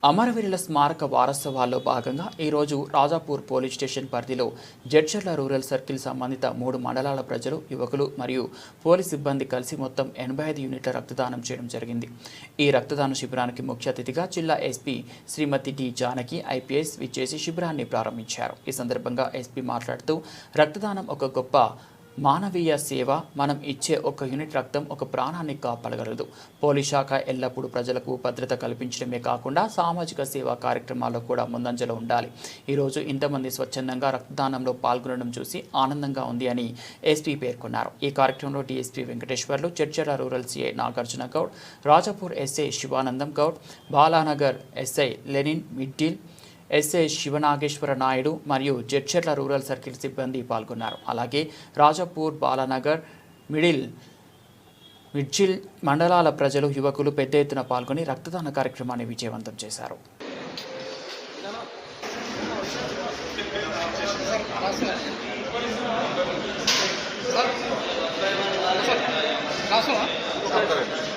అమరవీరుల స్మారక వారోత్సవాల్లో భాగంగా ఈరోజు రాజాపూర్ పోలీస్ స్టేషన్ పరిధిలో జడ్చర్ల రూరల్ సర్కిల్ సంబంధిత 3 మండలాల ప్రజలు, యువకులు మరియు పోలీస్ సిబ్బంది కలిసి మొత్తం 85 యూనిట్ల రక్తదానం చేయడం జరిగింది. ఈ రక్తదాన శిబిరానికి ముఖ్య అతిథిగా జిల్లా ఎస్పీ శ్రీమతి డి జానకి ఐపీఎస్ విచ్చేసి శిబిరాన్ని ప్రారంభించారు. ఈ సందర్భంగా ఎస్పీ మాట్లాడుతూ రక్తదానం ఒక గొప్ప మానవీయ సేవ. మనం ఇచ్చే ఒక యూనిట్ రక్తం ఒక ప్రాణాన్ని కాపాడగలదు. పోలీస్ శాఖ ఎల్లప్పుడూ ప్రజలకు భద్రత కల్పించడమే కాకుండా సామాజిక సేవా కార్యక్రమాల్లో కూడా ముందంజలో ఉండాలి. ఈరోజు ఇంతమంది స్వచ్ఛందంగా రక్తదానంలో పాల్గొనడం చూసి ఆనందంగా ఉంది అని ఎస్పీ పేర్కొన్నారు. ఈ కార్యక్రమంలో డీఎస్పీ వెంకటేశ్వర్లు, చర్చల rural CI Nagarjuna Goud, Rajapur SI Sivanandam Goud, Balanagar SI Lenin మిడ్డిల్, ఎస్ఐ శివనాగేశ్వర నాయుడు మరియు జడ్చర్ల రూరల్ సర్కిల్ సిబ్బంది పాల్గొన్నారు. అలాగే రాజాపూర్, బాలానగర్, మిడ్జిల్ మండలాల ప్రజలు, యువకులు పెద్ద ఎత్తున పాల్గొని రక్తదాన కార్యక్రమాన్ని విజయవంతం చేశారు. Gracias.